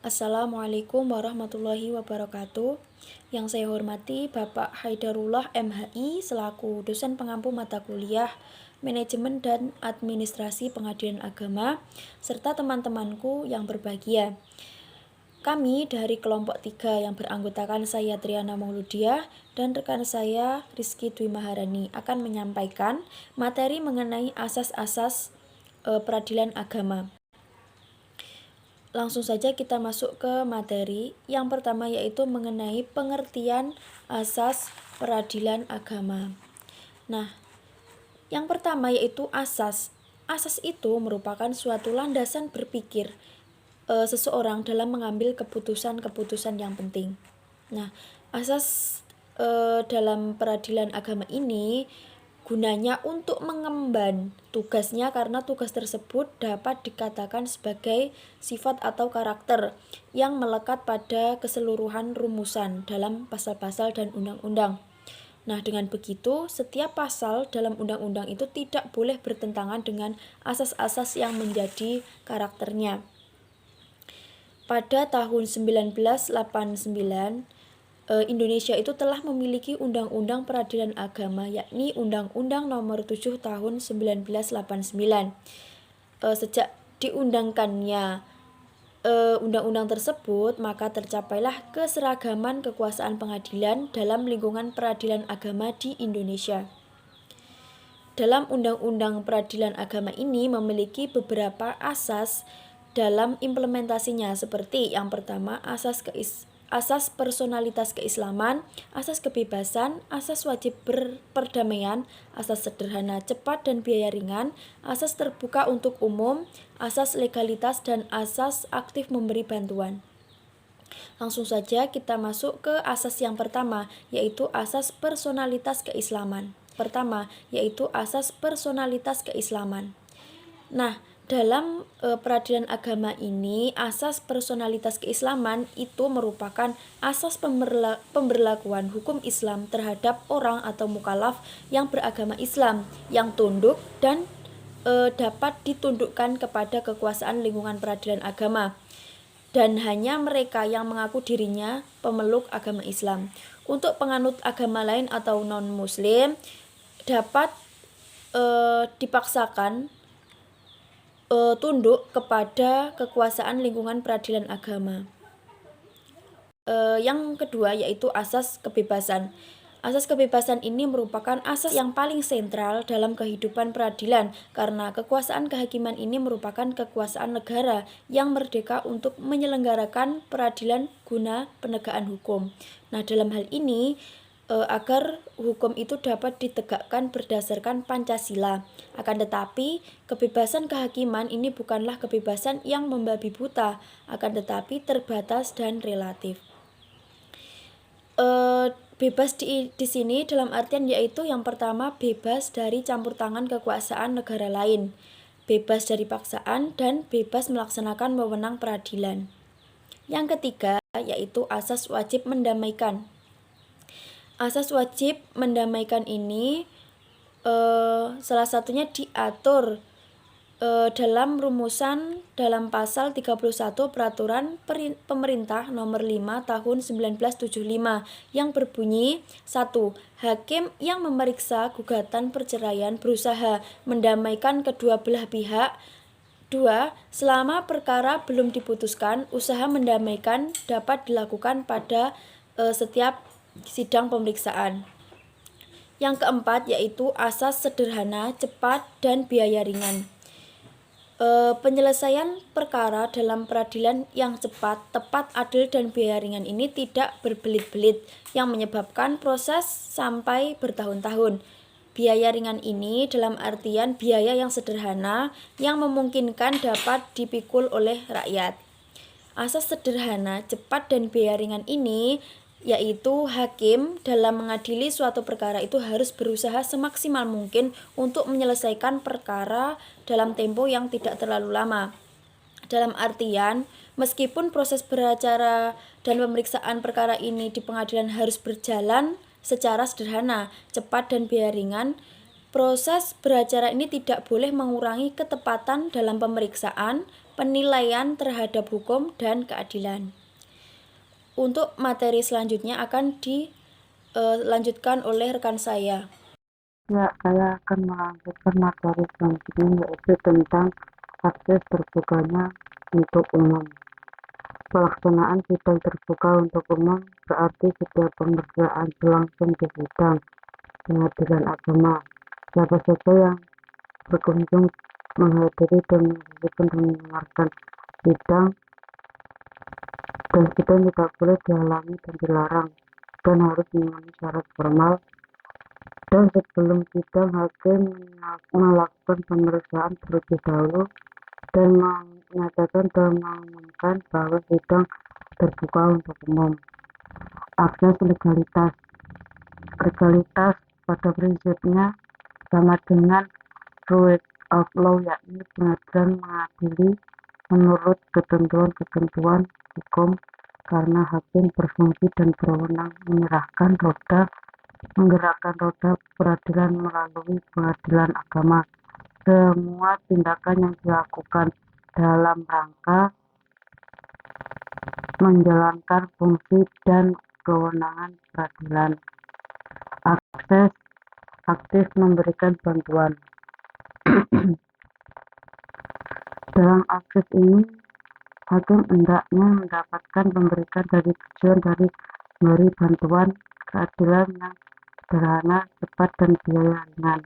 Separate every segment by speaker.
Speaker 1: Assalamualaikum warahmatullahi wabarakatuh. Yang saya hormati Bapak Haidarullah MHI selaku dosen pengampu mata kuliah Manajemen dan Administrasi Pengadilan Agama serta teman-temanku yang berbahagia. Kami dari kelompok 3 yang beranggotakan saya Triana Mauludiah dan rekan saya Rizky Dwi Maharani akan menyampaikan materi mengenai asas-asas peradilan agama. Langsung saja kita masuk ke materi. Yang pertama yaitu mengenai pengertian asas peradilan agama. Nah, yang pertama yaitu asas. Asas itu merupakan suatu landasan berpikir seseorang dalam mengambil keputusan-keputusan yang penting. Nah, asas dalam peradilan agama ini gunanya untuk mengemban tugasnya karena tugas tersebut dapat dikatakan sebagai sifat atau karakter yang melekat pada keseluruhan rumusan dalam pasal-pasal dan undang-undang. Nah, dengan begitu, setiap pasal dalam undang-undang itu tidak boleh bertentangan dengan asas-asas yang menjadi karakternya. Pada tahun 1989, Indonesia itu telah memiliki Undang-Undang Peradilan Agama, yakni Undang-Undang Nomor 7 Tahun 1989. Sejak diundangkannya undang-undang tersebut, maka tercapailah keseragaman kekuasaan pengadilan dalam lingkungan peradilan agama di Indonesia. Dalam Undang-Undang Peradilan Agama ini memiliki beberapa asas dalam implementasinya, seperti yang pertama asas personalitas keislaman, asas kebebasan, asas wajib berperdamaian, asas sederhana, cepat dan biaya ringan, asas terbuka untuk umum, asas legalitas, dan asas aktif memberi bantuan. Langsung saja kita masuk ke asas yang pertama, yaitu asas personalitas keislaman. Pertama, yaitu asas personalitas keislaman. Nah, dalam peradilan agama ini, asas personalitas keislaman itu merupakan asas pemberlakuan hukum Islam terhadap orang atau mukallaf yang beragama Islam, yang tunduk dan dapat ditundukkan kepada kekuasaan lingkungan peradilan agama, dan hanya mereka yang mengaku dirinya pemeluk agama Islam. Untuk penganut agama lain atau non-muslim dapat dipaksakan tunduk kepada kekuasaan lingkungan peradilan agama. Yang kedua yaitu asas kebebasan. Asas kebebasan ini merupakan asas yang paling sentral dalam kehidupan peradilan karena kekuasaan kehakiman ini merupakan kekuasaan negara yang merdeka untuk menyelenggarakan peradilan guna penegakan hukum. Nah, dalam hal ini agar hukum itu dapat ditegakkan berdasarkan Pancasila. Akan tetapi, kebebasan kehakiman ini bukanlah kebebasan yang membabi buta, akan tetapi terbatas dan relatif. Bebas di sini dalam artian yaitu yang pertama bebas dari campur tangan kekuasaan negara lain, bebas dari paksaan, dan bebas melaksanakan wewenang peradilan. Yang ketiga yaitu asas wajib mendamaikan. Asas wajib mendamaikan ini salah satunya diatur dalam rumusan dalam pasal 31 Peraturan Pemerintah Nomor 5 Tahun 1975 yang berbunyi 1. Hakim yang memeriksa gugatan perceraian berusaha mendamaikan kedua belah pihak. 2. Selama perkara belum diputuskan, usaha mendamaikan dapat dilakukan pada setiap sidang pemeriksaan. Yang keempat yaitu asas sederhana, cepat, dan biaya ringan. Penyelesaian perkara dalam peradilan yang cepat, tepat, adil, dan biaya ringan ini tidak berbelit-belit yang menyebabkan proses sampai bertahun-tahun. Biaya ringan ini dalam artian biaya yang sederhana yang memungkinkan dapat dipikul oleh rakyat. Asas sederhana, cepat, dan biaya ringan ini yaitu hakim dalam mengadili suatu perkara itu harus berusaha semaksimal mungkin untuk menyelesaikan perkara dalam tempo yang tidak terlalu lama. Dalam artian, meskipun proses beracara dan pemeriksaan perkara ini di pengadilan harus berjalan secara sederhana, cepat, dan biaya ringan, proses beracara ini tidak boleh mengurangi ketepatan dalam pemeriksaan, penilaian terhadap hukum dan keadilan. Untuk materi selanjutnya akan dilanjutkan oleh rekan saya.
Speaker 2: Ya, saya akan melanjutkan materi selanjutnya yaitu tentang akses terbukanya untuk umum. Pelaksanaan sidang terbuka untuk umum berarti setiap pemeriksaan berlangsung di sidang pengadilan agama. Siapa saja yang berkunjung menghadiri dan menyaksikan dan mendengarkan sidang dan sidang tidak boleh dihalangi dan dilarang dan harus memenuhi syarat formal. Dan sebelum sidang, hakim melakukan pemeriksaan terlebih dahulu dan menyatakan dan mengumumkan bahwa sidang terbuka untuk umum. Akses legalitas. Legalitas pada prinsipnya sama dengan rule of law, yakni pengadilan mengadili menurut ketentuan-ketentuan hukum karena hakim berfungsi dan berwenang menggerakkan roda peradilan melalui pengadilan agama. Semua tindakan yang dilakukan dalam rangka menjalankan fungsi dan kewenangan peradilan. Aktif memberikan bantuan. Dalam akses ini, hakim hendaknya mendapatkan memberikan dari tujuan dari memberi bantuan keadilan yang sederhana, cepat, dan biaya ringan,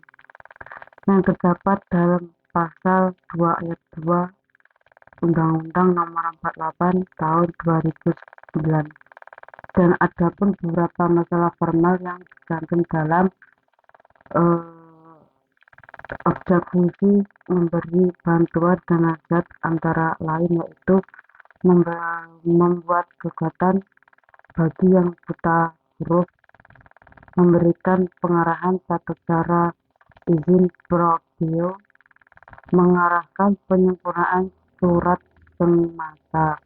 Speaker 2: yang terdapat dalam pasal 2 ayat 2 Undang-Undang Nomor 48 Tahun 2009. Dan ada pun beberapa masalah formal yang tercantum dalam objek fungsi memberi bantuan dan nasihat antara lain yaitu membuat gugatan bagi yang buta huruf, memberikan pengarahan tata cara izin progeo, mengarahkan penyempurnaan surat semata.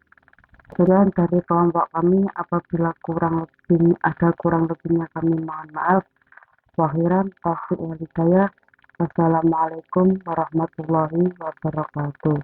Speaker 2: Sekian dari kelompok kami, apabila ada kurang lebihnya kami mohon maaf. Wahiran taufiq wal hidayah. Wassalamualaikum warahmatullahi wabarakatuh.